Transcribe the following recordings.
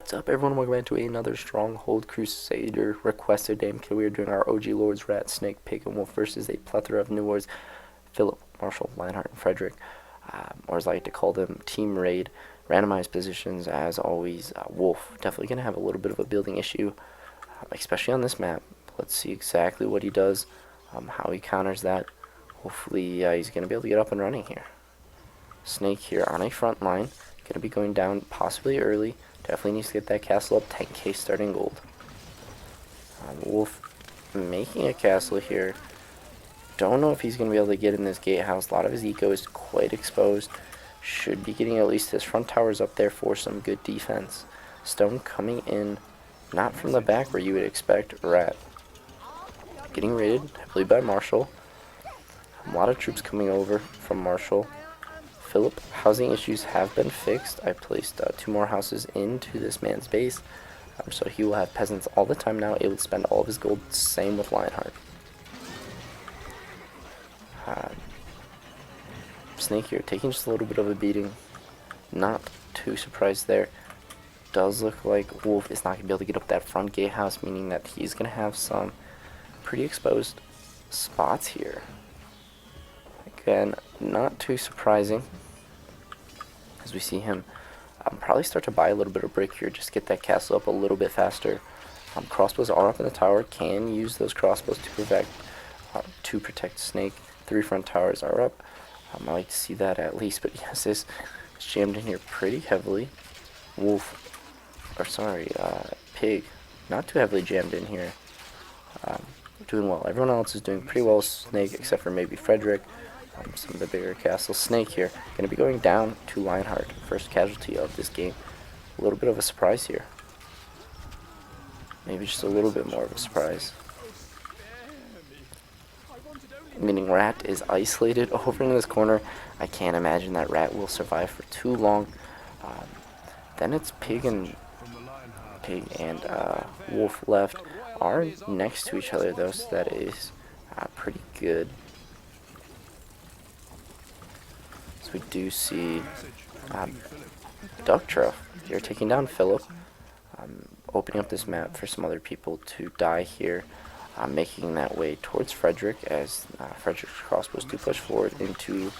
What's up, everyone? Welcome back to another Stronghold Crusader requested game kill. We are doing our OG Lords, Rat, Snake, Pig, and Wolf versus a plethora of new lords, Philip, Marshal, Lionheart, and Frederick, or as I like to call them, Team Raid. Randomized positions, as always. Wolf, definitely going to have a little bit of a building issue, especially on this map. Let's see exactly what he does, how he counters that. Hopefully he's going to be able to get up and running here. Snake here on a front line, going to be going down possibly early. Definitely needs to get that castle up, 10k starting gold. Wolf making a castle here. Don't know if he's going to be able to get in this gatehouse. A lot of his eco is quite exposed. Should be getting at least his front towers up there for some good defense. Stone coming in, not from the back where you would expect. Rat getting raided heavily by Marshal. A lot of troops coming over from Marshal. Philip, housing issues have been fixed. I placed 2 more houses into this man's base, so he will have peasants all the time now, able to spend all of his gold. Same with Lionheart. Snake here, taking just a little bit of a beating. Not too surprised there. Does look like Wolf is not going to be able to get up that front gatehouse, meaning that he's going to have some pretty exposed spots here. Again, not too surprising, as we see him probably start to buy a little bit of brick here, just get that castle up a little bit faster. Crossbows are up in the tower, can use those crossbows to protect Snake. 3 front towers are up. I like to see that at least, but yes, this is jammed in here pretty heavily. Pig, not too heavily jammed in here. Doing well. Everyone else is doing pretty well. Snake, except for maybe Frederick. Some of the bigger castles. Snake here, going to be going down to Lionheart. First casualty of this game. A little bit of a surprise here. Maybe just a little bit more of a surprise. Meaning Rat is isolated over in this corner. I can't imagine that Rat will survive for too long. Then it's Pig and Wolf left. Are next to each other though, so that is pretty good. So we do see Duck Truff here taking down Philip, opening up this map for some other people to die here, making that way towards Frederick as Frederick's crossbows do push forward into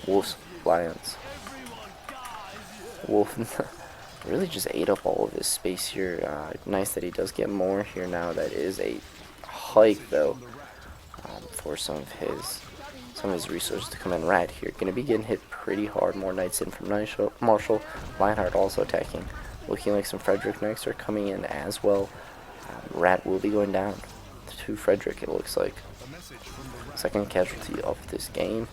Wolf's Lions. Wolf really just ate up all of his space here. Nice that he does get more here now. That is a hike though, for some of his resources to come in. Rat here going to be getting hit pretty hard. More knights in from Marshal. Lionheart also attacking. Looking like some Frederick knights are coming in as well. Rat will be going down to Frederick, it looks like. Second casualty of this game.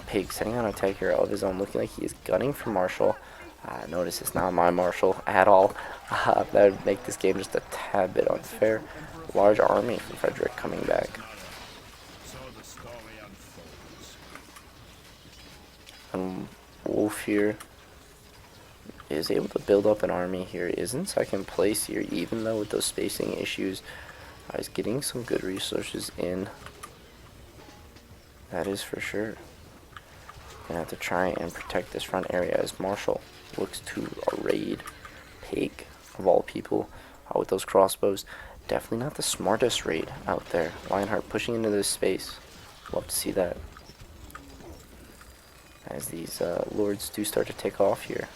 Pig setting on an attack here of his own, looking like he is gunning for Marshal. Notice it's not my Marshal at all. That would make this game just a tad bit unfair. Large army from Frederick coming back. And Wolf here is able to build up an army here, is in second place here, even though with those spacing issues, he's getting some good resources in. That is for sure. Gonna have to try and protect this front area as Marshal looks to raid Pig, of all people, with those crossbows. Definitely not the smartest raid out there. Lionheart pushing into this space. Love to see that, as these lords do start to take off here.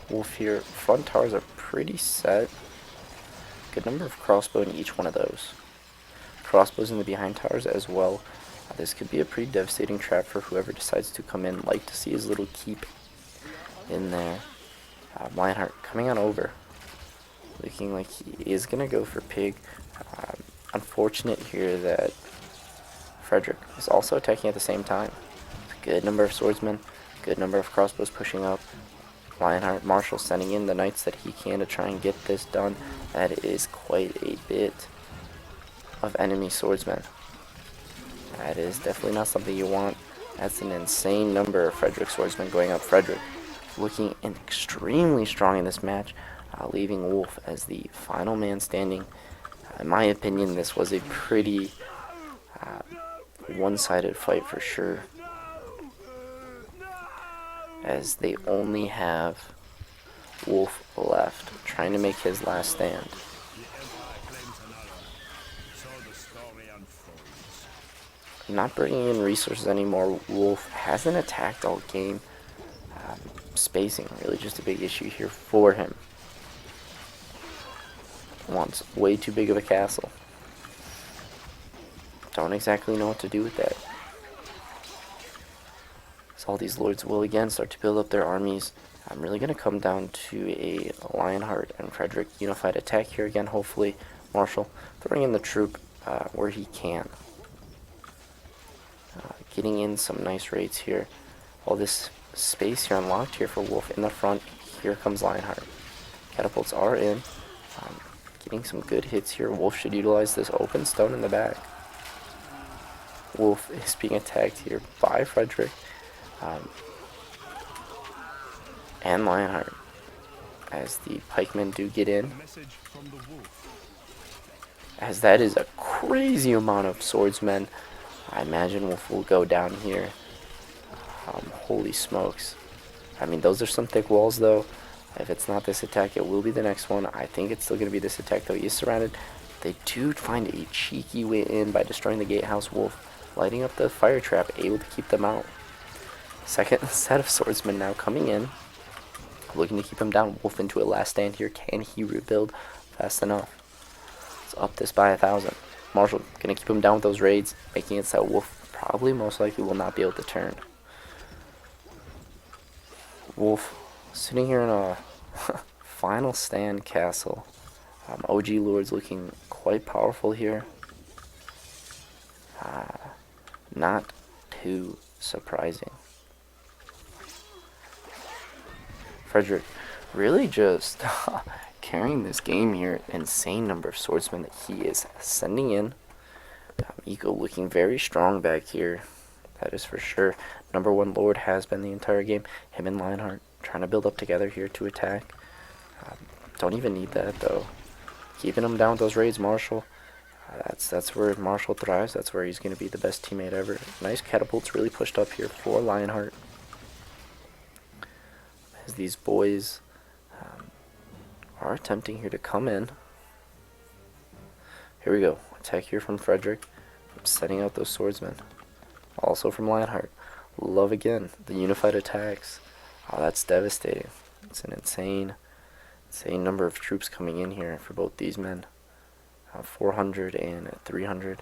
Wolf here, front towers are pretty set. Good number of crossbow in each one of those. Crossbows in the behind towers as well. This could be a pretty devastating trap for whoever decides to come in. Like to see his little keep in there. Lionheart coming on over. Looking like he is going to go for Pig. Unfortunate here that Frederick is also attacking at the same time. Good number of swordsmen. Good number of crossbows pushing up. Lionheart, Marshal sending in the knights that he can to try and get this done. That is quite a bit of enemy swordsmen. That is definitely not something you want. That's an insane number of Frederick swordsmen going up. Frederick looking extremely strong in this match, leaving Wolf as the final man standing. In my opinion, this was a pretty one-sided fight for sure, as they only have Wolf left, trying to make his last stand. Not bringing in resources anymore. Wolf hasn't attacked all game. Spacing, really just a big issue here for him. Wants way too big of a castle. Don't exactly know what to do with that. So all these lords will again start to build up their armies. I'm really going to come down to a Lionheart and Frederick unified attack here again, hopefully. Marshal throwing in the troop where he can. Getting in some nice raids here. All this space here unlocked here for Wolf in the front. Here comes Lionheart. Catapults are in. Getting some good hits here. Wolf should utilize this open stone in the back. Wolf is being attacked here by Frederick and Lionheart, as the pikemen do get in. As that is a crazy amount of swordsmen. I imagine Wolf will go down here. Holy smokes. I mean, those are some thick walls, though. If it's not this attack, it will be the next one. I think it's still going to be this attack, though. He is surrounded. They do find a cheeky way in by destroying the gatehouse. Wolf lighting up the fire trap, able to keep them out. Second set of swordsmen now coming in, looking to keep him down. Wolf into a last stand here. Can he rebuild fast enough? Let's up this by 1,000. Marshal going to keep him down with those raids, making it so Wolf probably most likely will not be able to turn. Wolf sitting here in a final stand castle. OG Lords looking quite powerful here. Not too surprising. Frederick really just carrying this game here. Insane number of swordsmen that he is sending in. Eco looking very strong back here. That is for sure. Number one Lord has been the entire game. Him and Lionheart trying to build up together here to attack. Don't even need that though. Keeping him down with those raids, Marshal. That's where Marshal thrives. That's where he's going to be the best teammate ever. Nice catapults really pushed up here for Lionheart. As these boys are attempting here to come in. Here we go. Attack here from Frederick. Setting out those swordsmen. Also from Lionheart. Love again the unified attacks. Oh, that's devastating. It's an insane number of troops coming in here for both these men. 400 and 300.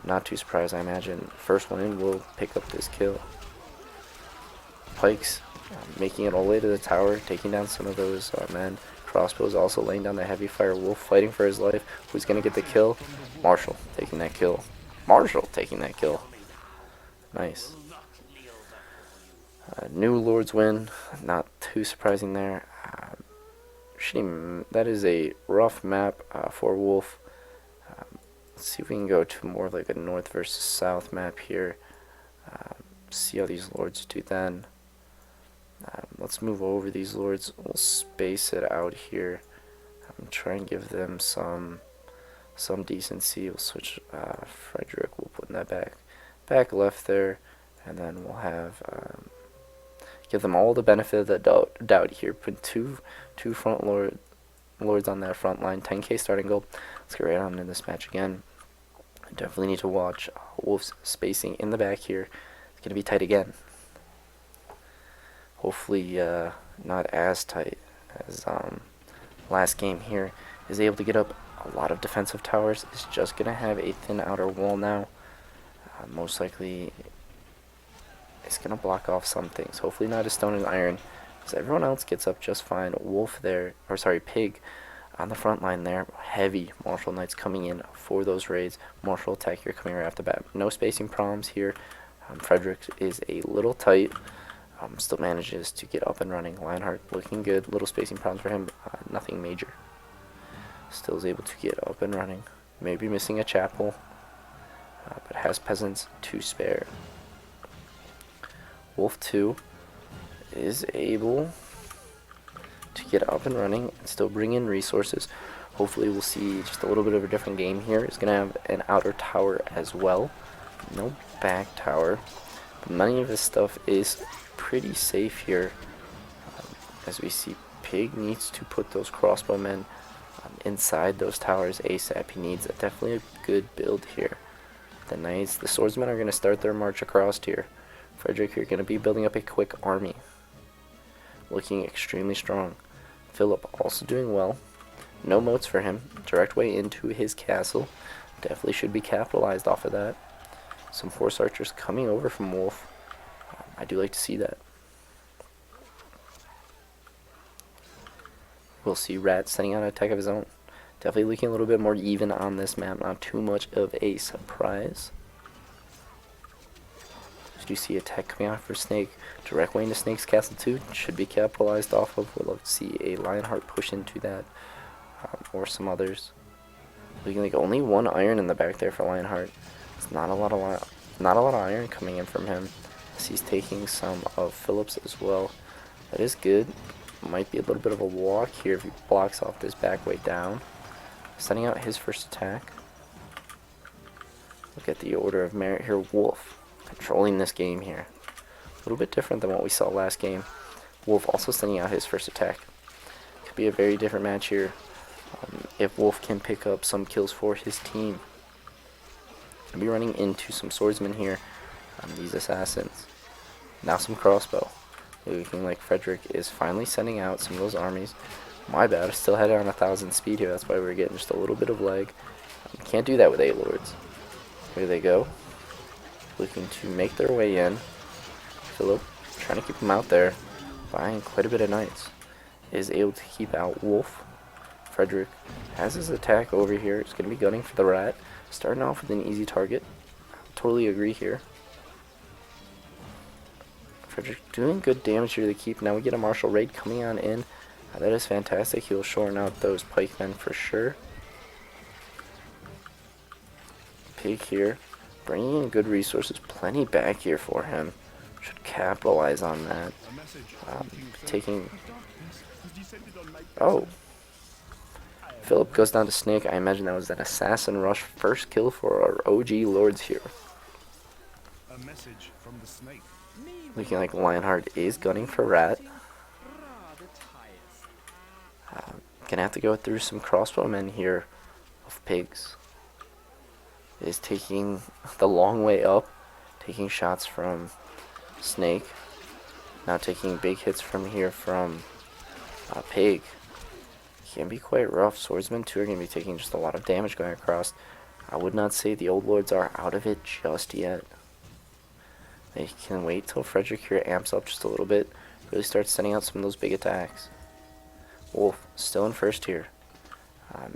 Not too surprised, I imagine. First one in will pick up this kill. Pikes making it all the way to the tower, taking down some of those men. Crossbows also laying down the heavy fire. Wolf fighting for his life. Who's going to get the kill? Marshal taking that kill. Marshal taking that kill. Nice. New Lords win. Not too surprising there. That is a rough map for Wolf. Let's see if we can go to more of like a north versus south map here. See how these Lords do then. Let's move over these Lords. We'll space it out here. Try and give them some decency. We'll switch Frederick. We'll put in that back left there, and then we'll have give them all the benefit of the doubt here. Put two front lords on that front line. 10k starting goal. Let's get right on into this match again. I definitely need to watch Wolf's spacing in the back here. It's going to be tight again. Hopefully not as tight as last game here. Is able to get up a lot of defensive towers. Is just going to have a thin outer wall now. Most likely it's going to block off some things. Hopefully not a stone and iron, because everyone else gets up just fine. Wolf there, or sorry, Pig on the front line there. Heavy Marshal Knights coming in for those raids. Marshal attack here coming right off the bat. No spacing problems here. Frederick is a little tight. Still manages to get up and running. Lionheart looking good. Little spacing problems for him. Nothing major. Still is able to get up and running. Maybe missing a chapel, but has peasants to spare. Wolf 2 is able to get up and running and still bring in resources. Hopefully we'll see just a little bit of a different game here. He's going to have an outer tower as well. No back tower. But many of his stuff is pretty safe here. As we see, Pig needs to put those crossbowmen inside those towers ASAP. He needs definitely a good build here. The knights, the swordsmen are going to start their march across here. Frederick, you're going to be building up a quick army. Looking extremely strong. Philip also doing well. No moats for him. Direct way into his castle. Definitely should be capitalized off of that. Some horse archers coming over from Wolf. I do like to see that. We'll see Rat setting out an attack of his own. Definitely looking a little bit more even on this map. Not too much of a surprise. You see attack coming out for Snake. Direct way into Snake's castle too. Should be capitalized off of. We'll love to see a Lionheart push into that. Or some others. Looking like only one iron in the back there for Lionheart. It's not a lot of iron coming in from him. As he's taking some of Philip's as well. That is good. Might be a little bit of a walk here if he blocks off this back way down. Sending out his first attack. Look at the order of merit here. Wolf controlling this game here. A little bit different than what we saw last game. Wolf also sending out his first attack. Could be a very different match here. If Wolf can pick up some kills for his team. I'll be running into some swordsmen here. These assassins. Now some crossbow. Looking like Frederick is finally sending out some of those armies. My bad, I still had it on 1,000 speed here. That's why we were getting just a little bit of lag. Can't do that with 8 lords. Here they go. Looking to make their way in. Philip trying to keep them out there. Buying quite a bit of knights. Is able to keep out Wolf. Frederick has his attack over here. He's going to be gunning for the rat. Starting off with an easy target. Totally agree here. Frederick doing good damage here to keep. Now we get a Marshal raid coming on in. That is fantastic. He'll shorten out those pikemen for sure. Pig here. Bringing in good resources. Plenty back here for him. Should capitalize on that. Taking... Oh. Philip goes down to Snake. I imagine that was an assassin rush. First kill for our OG lords here. Looking like Lionheart is gunning for Rat. Gonna have to go through some crossbowmen here of Pigs. Is taking the long way up. Taking shots from Snake. Now taking big hits from here from Pig. Can be quite rough. Swordsmen too are going to be taking just a lot of damage going across. I would not say the old lords are out of it just yet. They can wait till Frederick here amps up just a little bit. Really starts sending out some of those big attacks. Wolf still in first here.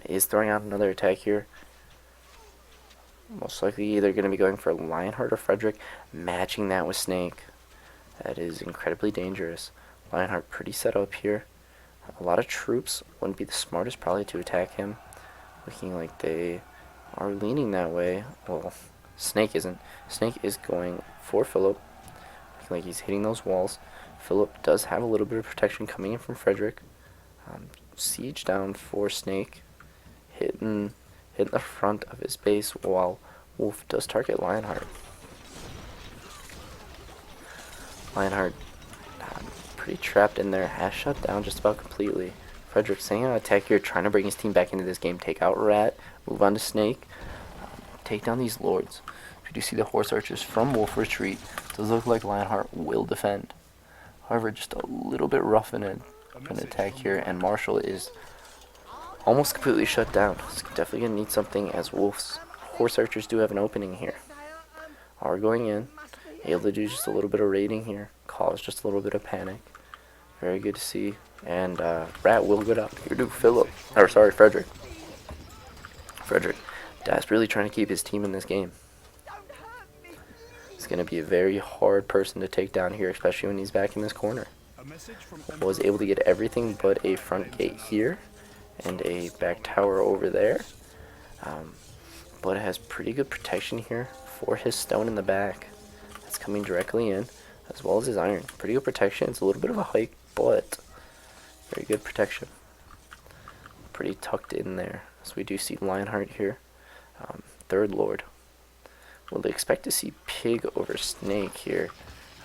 Is throwing out another attack here. Most likely either going to be going for Lionheart or Frederick. Matching that with Snake. That is incredibly dangerous. Lionheart pretty set up here. A lot of troops wouldn't be the smartest probably to attack him. Looking like they are leaning that way. Well, Snake isn't. Snake is going for Philip. Looking like he's hitting those walls. Philip does have a little bit of protection coming in from Frederick. Siege down for Snake. Hitting the front of his base while Wolf does target Lionheart. Lionheart pretty trapped in there, has shut down just about completely. Frederick sending out an attack here, trying to bring his team back into this game. Take out Rat, move on to Snake, take down these lords. You do see the horse archers from Wolf retreat. Does look like Lionheart will defend. However, just a little bit rough in an attack here, and Marshal is almost completely shut down. It's definitely going to need something, as Wolf's horse archers do have an opening here. Are going in, able to do just a little bit of raiding here, cause just a little bit of panic. Very good to see. And Rat will go down here to Frederick. Frederick desperately trying to keep his team in this game. It's going to be a very hard person to take down here, especially when he's back in this corner. Was able to get everything but a front gate here and a back tower over there. But it has pretty good protection here for his stone in the back. That's coming directly in, as well as his iron. Pretty good protection. It's a little bit of a hike, but very good protection. Pretty tucked in there. So we do see Lionheart here. Third Lord. Will expect to see pig over snake here.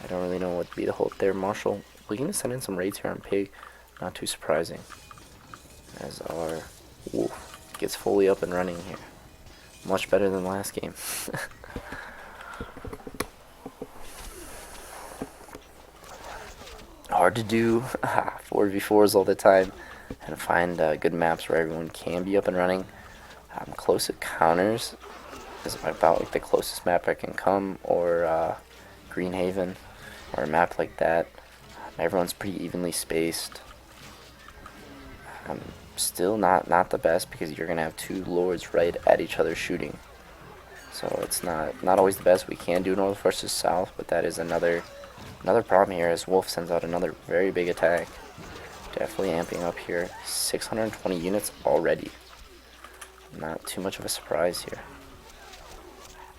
I don't really know what to be the hold there. Marshal looking to send in some raids here on pig. Not too surprising, as our wolf gets fully up and running here. Much better than last game. Hard to do 4v4s all the time and find good maps where everyone can be up and running. Close encounters is about like the closest map I can come, or Greenhaven, or a map like that. Everyone's pretty evenly spaced. Still not the best, because you're gonna have two lords right at each other shooting. So it's not always the best. We can do north versus south, but that is another problem here, as Wolf sends out another very big attack. Definitely amping up here. 620 units already. Not too much of a surprise here.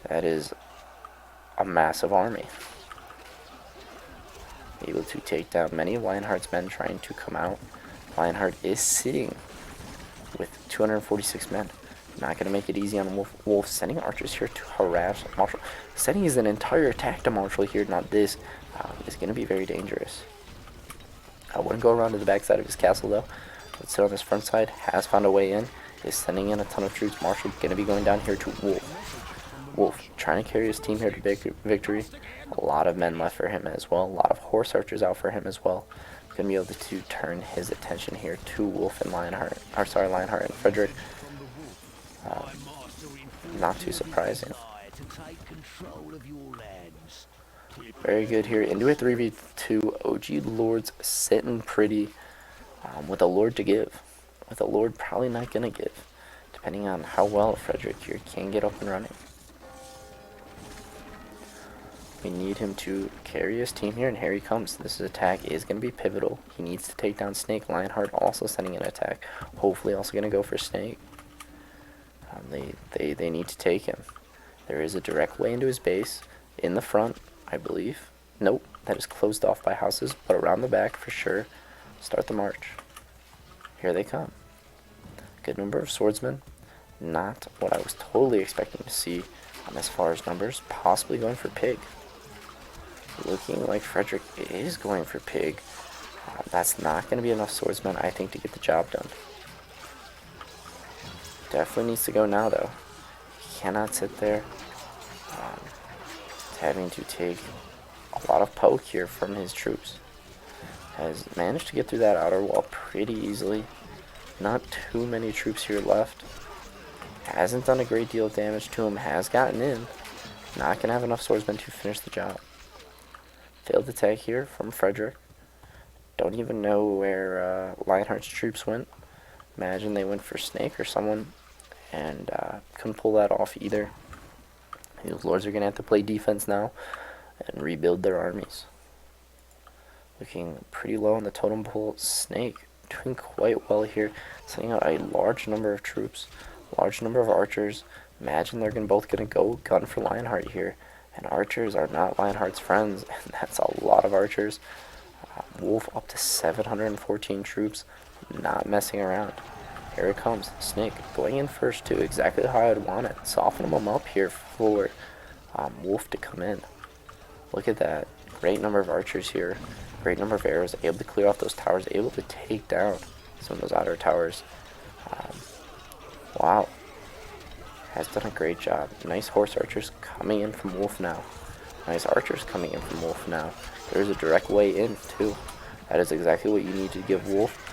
That is a massive army. Able to take down many of Lionheart's men trying to come out. Lionheart is sitting with 246 men. Not going to make it easy on Wolf. Wolf sending archers here to harass Marshal. Sending his an entire attack to Marshal here, not this, is going to be very dangerous. I wouldn't go around to the backside of his castle though. Let's sit on this front side. Has found a way in. Is sending in a ton of troops. Marshal going to be going down here to Wolf. Wolf trying to carry his team here to victory. A lot of men left for him as well. A lot of horse archers out for him as well. Going to be able to turn his attention here to Wolf and Lionheart. Or sorry, Lionheart and Frederick. Not too surprising. Very good here. Into a 3v2. OG Lords sitting pretty with a Lord to give. With a Lord probably not going to give, depending on how well Frederick here can get up and running. We need him to carry his team here, and here he comes. This attack is going to be pivotal. He needs to take down Snake. Lionheart also sending an attack. Hopefully also going to go for Snake. They need to take him. There is a direct way into his base in the front, I believe. Nope, that is closed off by houses, but around the back for sure. Start the march. Here they come. Good number of swordsmen. Not what I was totally expecting to see as far as numbers. Possibly going for pig. Looking like Frederick is going for pig. That's not going to be enough swordsmen, I think, to get the job done. Definitely needs to go now, though. He cannot sit there. Having to take a lot of poke here from his troops. Has managed to get through that outer wall pretty easily. Not too many troops here left. Hasn't done a great deal of damage to him. Has gotten in. Not going to have enough swordsmen to finish the job. Failed attack here from Frederick. Don't even know where Lionheart's troops went. Imagine they went for Snake or someone, and couldn't pull that off either. These lords are going to have to play defense now and rebuild their armies. Looking pretty low on the totem pole. Snake doing quite well here, sending out a large number of troops, large number of archers. Imagine they're both going to go gun for Lionheart here, and archers are not Lionheart's friends, and that's a lot of archers. Wolf up to 714 troops, not messing around. Here it comes. Snake going in first too, exactly how I would want it. Softening them up here for Wolf to come in. Look at that. Great number of archers here. Great number of arrows. Able to clear off those towers. Able to take down some of those outer towers. Wow. Has done a great job. Nice horse archers coming in from Wolf now. Nice archers coming in from Wolf now. There's a direct way in too. That is exactly what you need to give Wolf,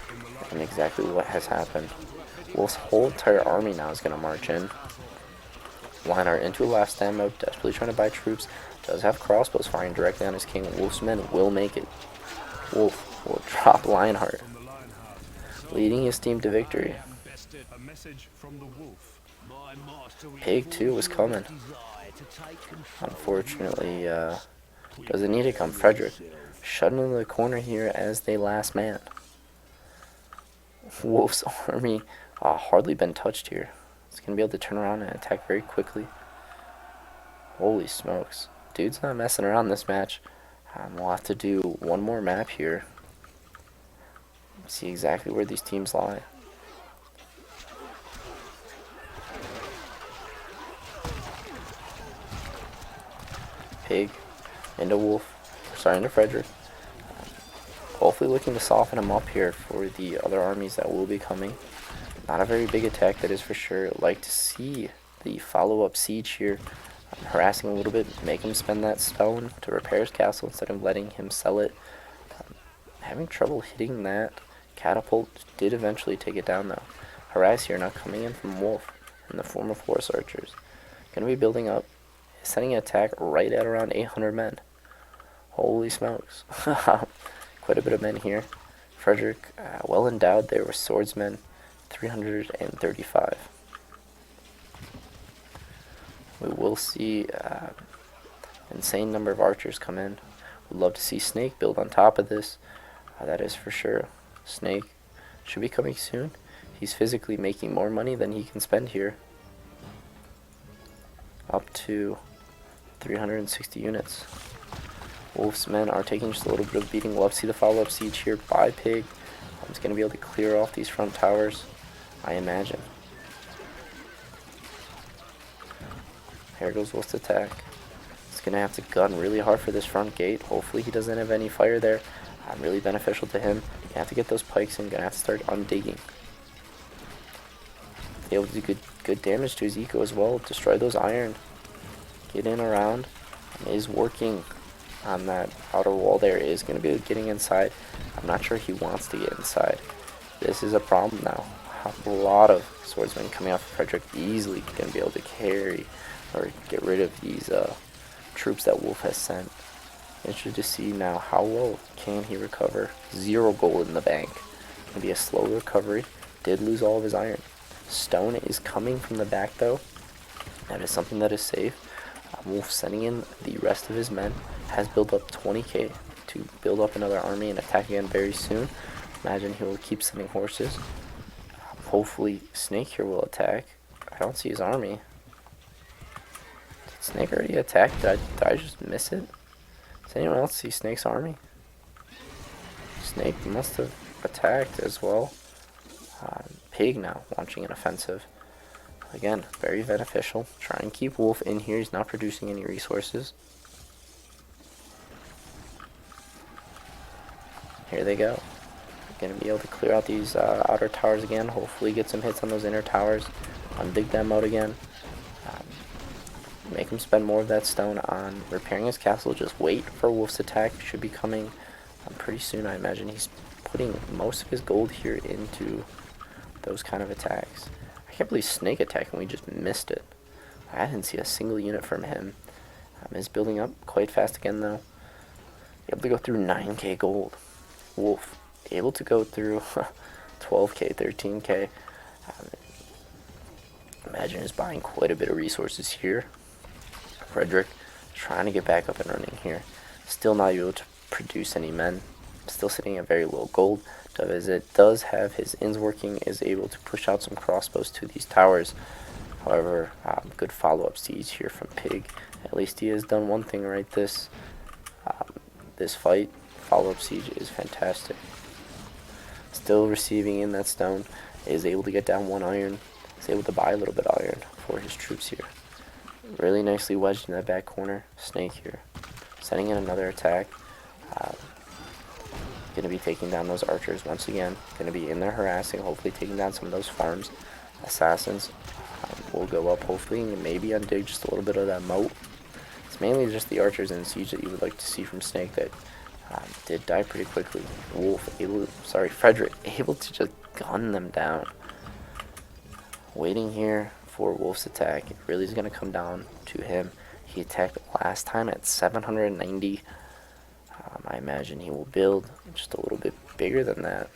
and exactly what has happened. Wolf's whole entire army now is going to march in. Lionheart into a last stand mode, desperately trying to buy troops. Does have crossbows firing directly on his king. Wolf's men will make it. Wolf will drop Lionheart, leading his team to victory. Pig 2 was coming. Unfortunately, doesn't need to come. Frederick shut into the corner here as the last man. Wolf's army hardly been touched here. It's going to be able to turn around and attack very quickly. Holy smokes. Dude's not messing around this match. We'll have to do one more map here. See exactly where these teams lie. Pig into Wolf, sorry, into Frederick. Hopefully looking to soften him up here for the other armies that will be coming. Not a very big attack, that is for sure. Like to see the follow-up siege here. Harassing a little bit, make him spend that stone to repair his castle instead of letting him sell it. Having trouble hitting that. Catapult did eventually take it down though. Harass here now coming in from Wolf in the form of horse archers. Going to be building up, sending an attack right at around 800 men. Holy smokes. Quite a bit of men here. Frederick, well endowed there with swordsmen, 335. We will see insane number of archers come in. Would love to see Snake build on top of this. That is for sure. Snake should be coming soon. He's physically making more money than he can spend here. Up to 360 units. Wolf's men are taking just a little bit of beating. Love to see the follow-up siege here by Pig. He's going to be able to clear off these front towers, I imagine. Here goes Wolf's attack. He's going to have to gun really hard for this front gate. Hopefully he doesn't have any fire there. Really beneficial to him. You have to get those pikes in. Going to have to start undigging. Be able to do good damage to his eco as well. Destroy those iron. Get in around. Is working on that outer wall there. Is going to be getting inside. I'm not sure he wants to get inside. This is a problem now. A lot of swordsmen coming off of Frederick, easily going to be able to carry or get rid of these troops that Wolf has sent. Interested to see now how well can he recover. 0 gold in the bank. Going to be a slow recovery. Did lose all of his iron. Stone is coming from the back though. That is something that is safe. Wolf sending in the rest of his men. Has built up 20k to build up another army and attack again very soon. Imagine he will keep sending horses. Hopefully Snake here will attack. I don't see his army. Did Snake already attack? Did I just miss it? Does anyone else see Snake's army? Snake must have attacked as well. Pig now launching an offensive. Again, very beneficial. Try and keep Wolf in here. He's not producing any resources. Here they go. Going to be able to clear out these outer towers again. Hopefully get some hits on those inner towers. Undig them out again. Make him spend more of that stone on repairing his castle. Just wait for Wolf's attack. Should be coming pretty soon. I imagine he's putting most of his gold here into those kind of attacks. I can't believe Snake attacked and we just missed it. I didn't see a single unit from him. Is building up quite fast again though. Able to go through 9k gold. Wolf able to go through 12k, 13k. Imagine is buying quite a bit of resources here. Frederick trying to get back up and running here. Still not able to produce any men. Still sitting at very low gold. As it does have his inns working, is able to push out some crossbows to these towers. However, good follow-up siege here from Pig. At least he has done one thing right this fight. Follow-up siege is fantastic. Still receiving in that stone. Is able to get down 1 iron. Is able to buy a little bit of iron for his troops here. Really nicely wedged in that back corner. Snake here. Sending in another attack. Going to be taking down those archers once again. Going to be in there harassing. Hopefully taking down some of those farms. Assassins will go up hopefully and maybe undig just a little bit of that moat. It's mainly just the archers in siege that you would like to see from Snake that did die pretty quickly. Frederick able to just gun them down. Waiting here for Wolf's attack. It really is going to come down to him. He attacked last time at 790. I imagine he will build just a little bit bigger than that.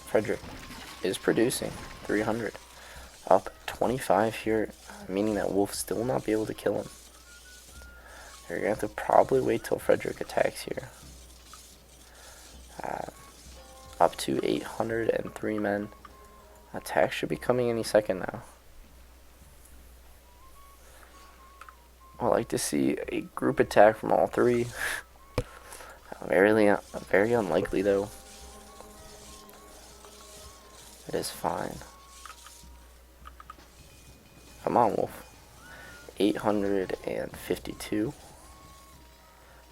Frederick is producing 300. Up 25 here, meaning that Wolf still will not be able to kill him. You're going to have to probably wait till Frederick attacks here. Up to 803 men. Attack should be coming any second now. I like to see a group attack from all three. Very unlikely though. It is fine. Come on, Wolf. 852.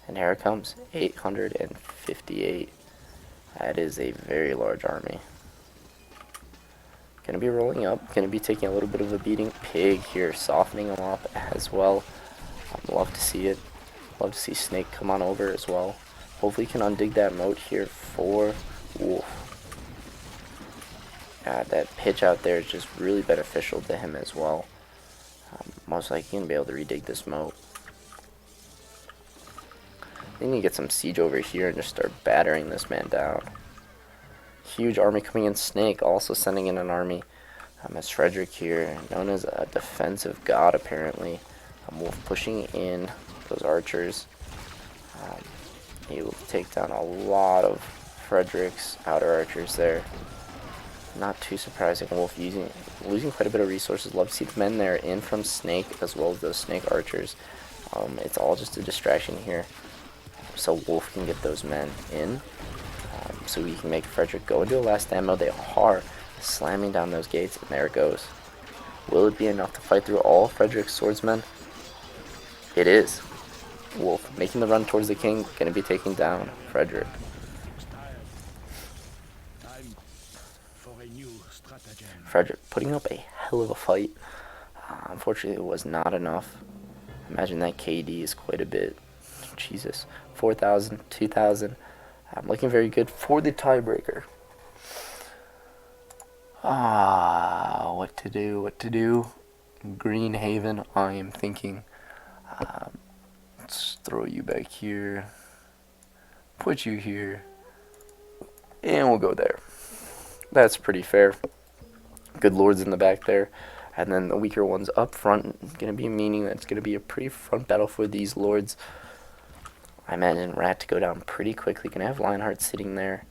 And here it comes. 858. That is a very large army. Gonna be rolling up. Gonna be taking a little bit of a beating. Pig here, softening him up as well. I'd love to see it. Love to see Snake come on over as well. Hopefully he can undig that moat here for Wolf. That pitch out there is just really beneficial to him as well. Most likely going to be able to redig this moat. They need to get some siege over here and just start battering this man down. Huge army coming in. Snake also sending in an army. As Frederick here, known as a defensive god apparently. Wolf pushing in those archers. Able to take down a lot of Frederick's outer archers there. Not too surprising. Wolf losing quite a bit of resources. Love to see the men there in from Snake as well as those Snake archers. It's all just a distraction here. So Wolf can get those men in. So we can make Frederick go into a last ammo. They are slamming down those gates, and there it goes. Will it be enough to fight through all Frederick's swordsmen? It is. Wolf making the run towards the king. Going to be taking down Frederick. Frederick putting up a hell of a fight. Unfortunately, it was not enough. Imagine that KD is quite a bit. Jesus. 4,000, 2,000. Looking very good for the tiebreaker. What to do, what to do. Greenhaven, I am thinking. Let's throw you back here. Put you here. And we'll go there. That's pretty fair. Good lords in the back there. And then the weaker ones up front. Going to be meaning that it's going to be a pretty front battle for these lords. I imagine Rat to go down pretty quickly. Going to have Lionheart sitting there.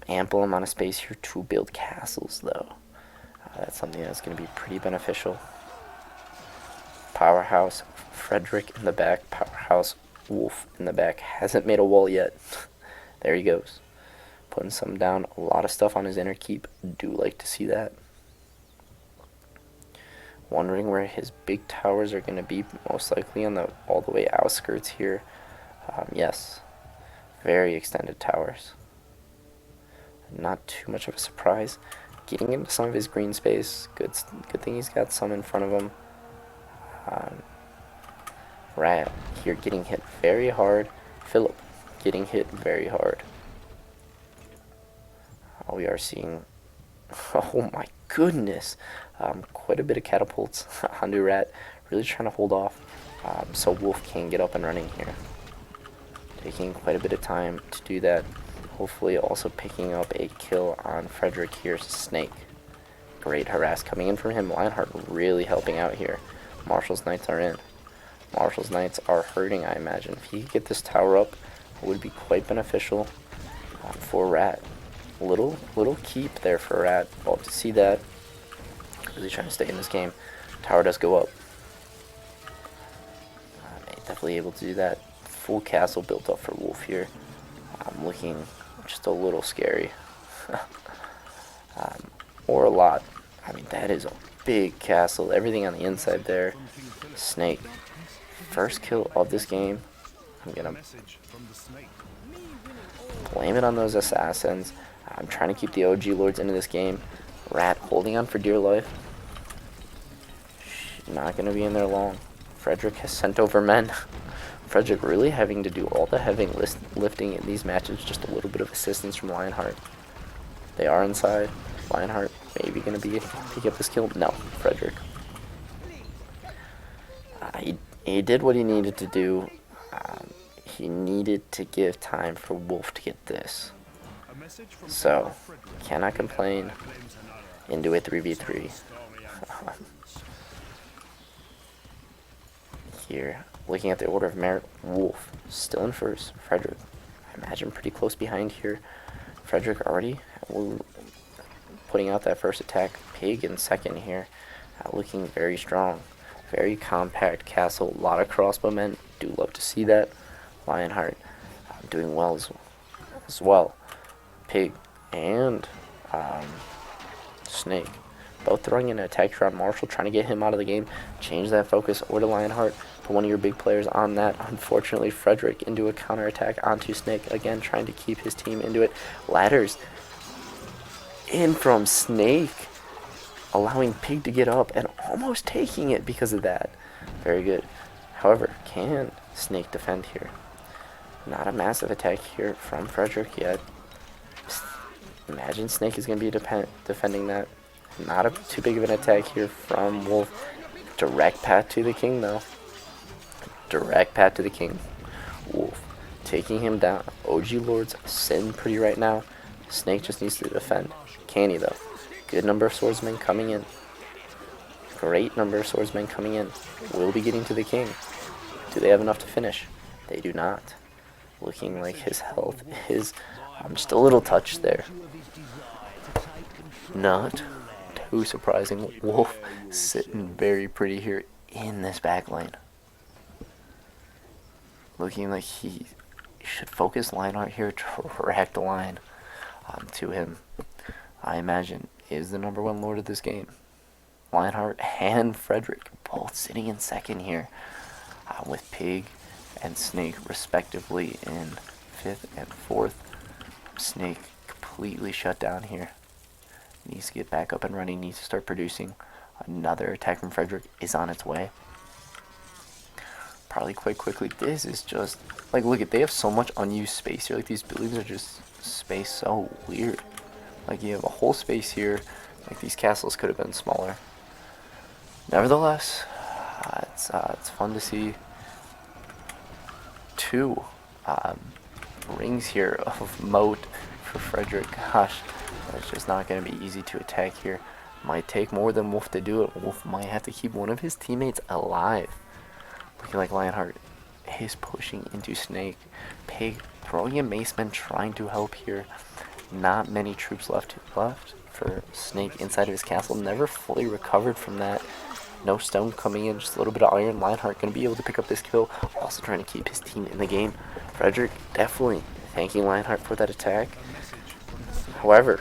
Ample amount of space here to build castles, though. That's something that's going to be pretty beneficial. Powerhouse Frederick in the back. Powerhouse Wolf in the back. Hasn't made a wall yet. There he goes. Putting some down. A lot of stuff on his inner keep. Do like to see that. Wondering where his big towers are going to be. Most likely on the all the way outskirts here. Yes. Very extended towers. Not too much of a surprise. Getting into some of his green space. Good thing he's got some in front of him. Rat here getting hit very hard. Philip getting hit very hard. We are seeing, oh my goodness, quite a bit of catapults onto Rat. Really trying to hold off so Wolf can get up and running here. Taking quite a bit of time to do that. Hopefully also picking up a kill on Frederick here. Snake. Great harass coming in from him. Lionheart really helping out here. Marshal's Knights are in. Marshal's Knights are hurting, I imagine. If he could get this tower up, it would be quite beneficial for Rat. Little keep there for Rat. Love to see that. Really trying to stay in this game. Tower does go up. Definitely able to do that. Full castle built up for Wolf here. Looking just a little scary. Or a lot. I mean, that is a big castle. Everything on the inside there. Snake. First kill of this game. I'm going to blame it on those assassins. I'm trying to keep the OG lords into this game. Rat holding on for dear life. Not going to be in there long. Frederick has sent over men. Frederick really having to do all the heavy lifting in these matches. Just a little bit of assistance from Lionheart. They are inside. Lionheart maybe going to be pick up this kill. No, Frederick. He did what he needed to do. He needed to give time for Wolf to get this. So, cannot complain. Into a 3v3. Here, looking at the order of merit, Wolf still in first. Frederick, I imagine pretty close behind here. Frederick already putting out that first attack. Pig in second here. Looking very strong. Very compact castle. A lot of crossbowmen. Do love to see that. Lionheart doing well as well. Pig and Snake. Both throwing in an attack here on Marshal, trying to get him out of the game, change that focus, or to Lionheart. Put one of your big players on that. Unfortunately, Frederick into a counterattack onto Snake, again trying to keep his team into it. Ladders in from Snake, allowing Pig to get up and almost taking it because of that. Very good. However, can Snake defend here? Not a massive attack here from Frederick yet. Imagine Snake is going to be defending that. Not too big of an attack here from Wolf. Direct path to the king, though. Direct path to the king. Wolf taking him down. OG Lords sitting pretty right now. Snake just needs to defend. Can he, though? Good number of swordsmen coming in. Great number of swordsmen coming in. Will be getting to the king. Do they have enough to finish? They do not. Looking like his health is just a little touch there. Not too surprising. Wolf sitting very pretty here in this back lane. Looking like he should focus Lionheart here, direct line to him. I imagine is the #1 lord of this game. Lionheart and Frederick both sitting in second here, with Pig and Snake respectively in 5th and 4th. Snake completely shut down here. Needs to get back up and running, needs to start producing. Another attack from Frederick is on its way. Probably quite quickly. This is just, like, look at, they have so much unused space here. Like, these buildings are just spaced so weird. Like, you have a whole space here. Like, these castles could have been smaller. Nevertheless, it's fun to see two rings here of moat for Frederick. Gosh, it's just not going to be easy to attack here. Might take more than Wolf to do it. Wolf might have to keep one of his teammates alive. Looking like Lionheart is pushing into Snake. Pig throwing in macemen, trying to help here. Not many troops left for Snake inside of his castle. Never fully recovered from that. No stone coming in, just a little bit of iron. Lionheart going to be able to pick up this kill. Also trying to keep his team in the game. Frederick definitely thanking Lionheart for that attack. However,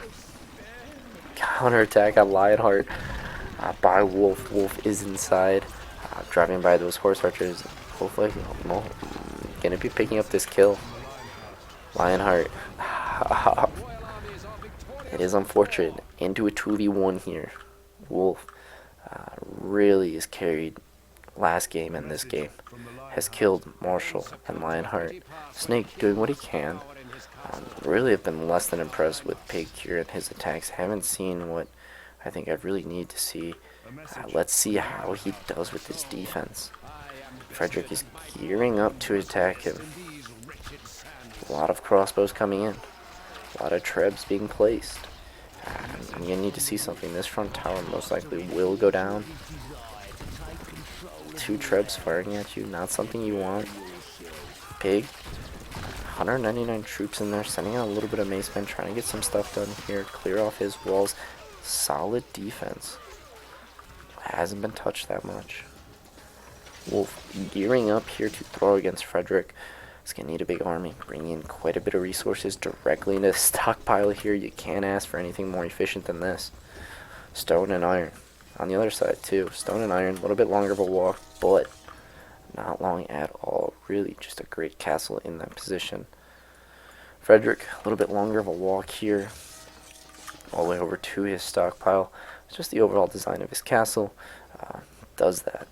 counterattack on Lionheart by Wolf. Wolf is inside, driving by those horse archers. Wolf like, going to be picking up this kill. Lionheart. It is unfortunate. Into a 2v1 here. Wolf really is carried last game and this game. Has killed Marshal and Lionheart. Snake doing what he can. Really have been less than impressed with Pig here and his attacks. Haven't seen what I think I really need to see. Let's see how he does with his defense. Frederick is gearing up to attack him. A lot of crossbows coming in. A lot of trebs being placed. I'm going to need to see something. This front tower most likely will go down. 2 trebs firing at you. Not something you want. Pig. 199 troops in there. Sending out a little bit of macemen. Trying to get some stuff done here. Clear off his walls. Solid defense. Hasn't been touched that much. Wolf gearing up here to throw against Frederick. It's going to need a big army. Bringing in quite a bit of resources directly into the stockpile here. You can't ask for anything more efficient than this. Stone and iron. On the other side too. Stone and iron. A little bit longer of a walk, but not long at all. Really just a great castle in that position. Frederick, a little bit longer of a walk here. All the way over to his stockpile. It's just the overall design of his castle does that.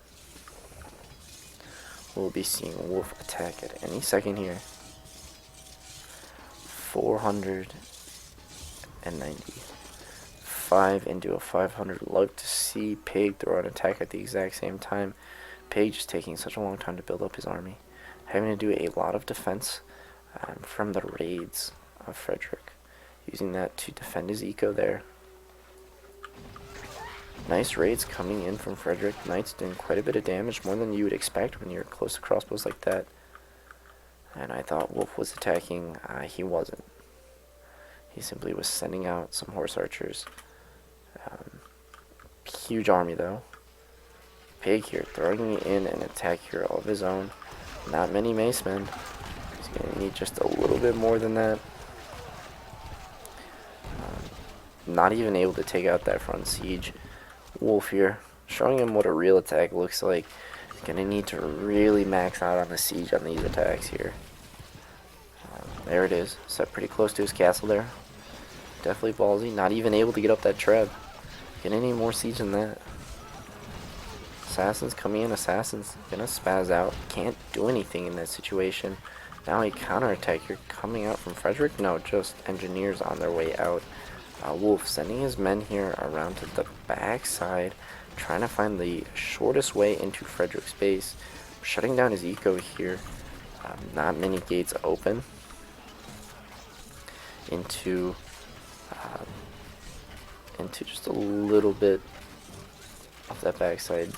We'll be seeing Wolf attack at any second here. 495 into a 500. Love to see Pig throw an attack at the exact same time. Pig just taking such a long time to build up his army. Having to do a lot of defense from the raids of Frederick. Using that to defend his eco there. Nice raids coming in from Frederick. Knights doing quite a bit of damage, more than you would expect when you're close to crossbows like that. And I thought Wolf was attacking. He wasn't. He simply was sending out some horse archers. Huge army though. Pig here throwing in an attack here of his own. Not many macemen. He's going to need just a little bit more than that. not even able to take out that front siege. Wolf here, showing him what a real attack looks like. He's gonna need to really max out on the siege on these attacks here. There it is, set pretty close to his castle there. Definitely ballsy, not even able to get up that tread. Gonna need more siege than that. Assassins coming in, assassins gonna spaz out. Can't do anything in that situation. Now a counterattack here coming out from Frederick. No, just engineers on their way out. Wolf sending his men here around to the back side, trying to find the shortest way into Frederick's base. Shutting down his eco here. Not many gates open into just a little bit of that backside.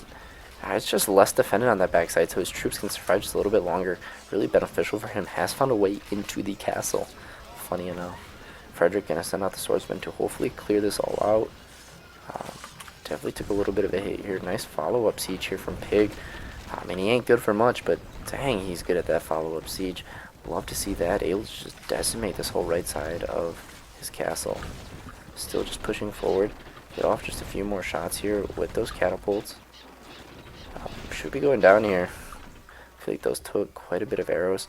It's just less defended on that backside, so his troops can survive just a little bit longer. Really beneficial for him. Has found a way into the castle. Funny enough. Frederick gonna send out the swordsmen to hopefully clear this all out. Definitely took a little bit of a hit here. Nice follow-up siege here from Pig. I mean, he ain't good for much, but dang, he's good at that follow-up siege. Love to see that. Able to just decimate this whole right side of his castle. Still just pushing forward. Get off just a few more shots here with those catapults. Should be going down here. I feel like those took quite a bit of arrows.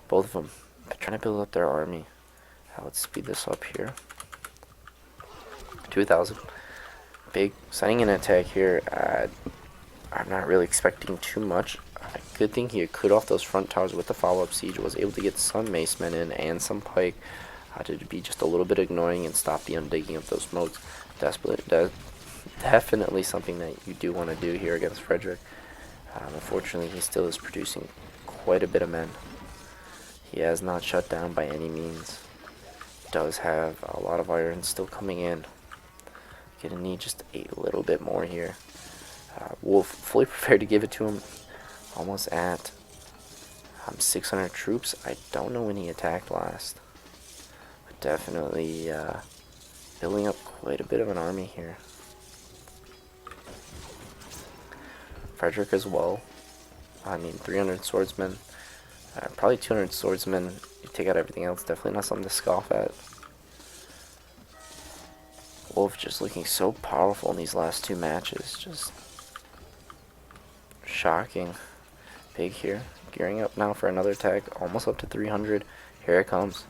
Both of them. But trying to build up their army. Let's speed this up here. 2,000. Big sending an attack here. I'm not really expecting too much. Good thing he cleared off those front towers with the follow-up siege. Was able to get some macemen in and some pike to be just a little bit annoying and stop the undigging of those moats. Definitely something that you do want to do here against Frederick. Unfortunately, he still is producing quite a bit of men. He has not shut down by any means. Does have a lot of iron still coming in. Gonna need just a little bit more here. Wolf fully prepared to give it to him. Almost at 600 troops. I don't know when he attacked last. But definitely building up quite a bit of an army here. Frederick as well. I mean, 300 swordsmen. Probably 200 swordsmen. You take out everything else. Definitely not something to scoff at. Wolf just looking so powerful in these last two matches. Just shocking. Pig here. Gearing up now for another attack. Almost up to 300. Here it comes.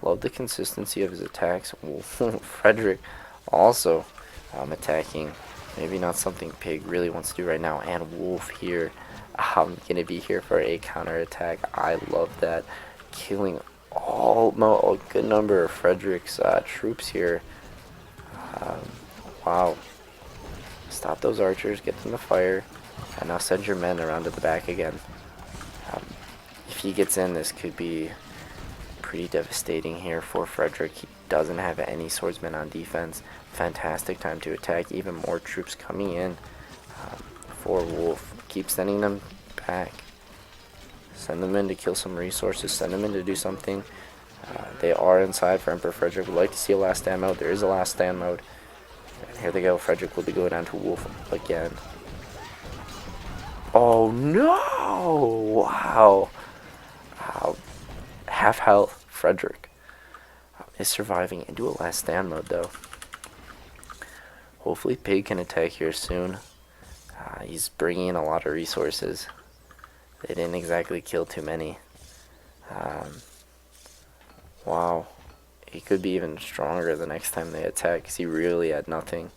Love the consistency of his attacks. Frederick also attacking. Maybe not something Pig really wants to do right now. And Wolf here. I'm going to be here for a counterattack. I love that. Killing a good number of Frederick's troops here. Wow. Stop those archers. Get them to fire. And now send your men around to the back again. If he gets in, this could be pretty devastating here for Frederick. He doesn't have any swordsmen on defense. Fantastic time to attack. Even more troops coming in for Wolf. Keep sending them back. Send them in to kill some resources. Send them in to do something. They are inside for Emperor Frederick. We'd like to see a last stand mode. There is a last stand mode. And here they go. Frederick will be going down to Wolf again. Oh no! Wow. Half health Frederick is surviving into a last stand mode though. Hopefully Pig can attack here soon. He's bringing in a lot of resources. They didn't exactly kill too many. Wow. He could be even stronger the next time they attack because he really had nothing.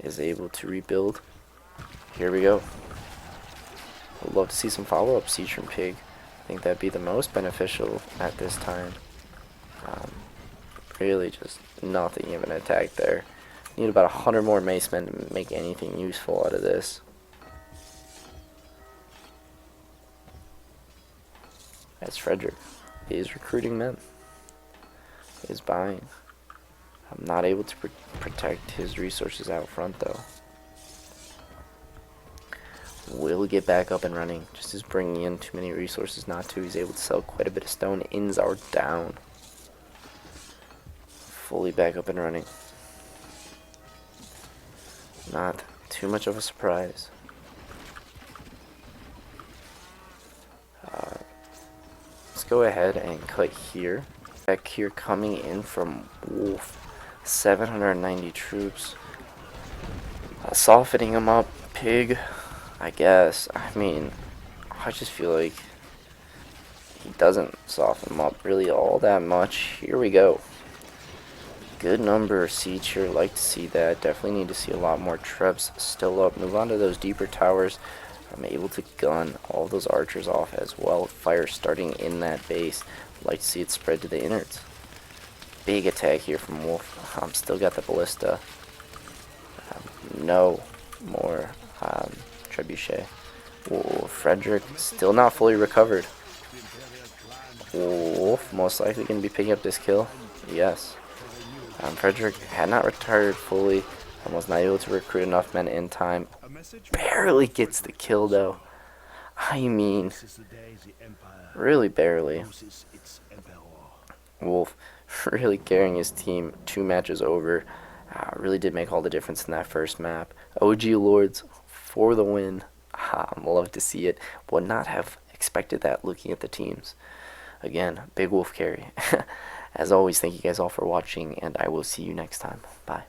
Is able to rebuild. Here we go. Would love to see some follow-up siege from Pig. I think that'd be the most beneficial at this time. Really just nothing of an attack there. Need about 100 more macemen to make anything useful out of this. That's Frederick. He is recruiting men. He is buying. I'm not able to protect his resources out front though. Will get back up and running. Just is bringing in too many resources not to. He's able to sell quite a bit of stone. Inns are down. Fully back up and running. Not too much of a surprise. Let's go ahead and cut here. spec here coming in from Wolf. 790 troops. Softening him up. Pig, I guess. I mean, I just feel like he doesn't soften him up really all that much. Here we go. Good number of siege here. Like to see that. Definitely need to see a lot more trebs still up. Move on to those deeper towers. I'm able to gun all those archers off as well. Fire starting in that base. Like to see it spread to the innards. Big attack here from Wolf. Still got the ballista. No more trebuchet. Ooh, Frederick still not fully recovered. Wolf most likely going to be picking up this kill. Yes. Frederick had not retired fully and was not able to recruit enough men in time. Barely gets the kill though. I mean, really barely. Wolf really carrying his team 2 matches over. Really did make all the difference in that first map. OG Lords for the win. Love to see it. Would not have expected that looking at the teams. Again, big Wolf carry. As always, thank you guys all for watching, and I will see you next time. Bye.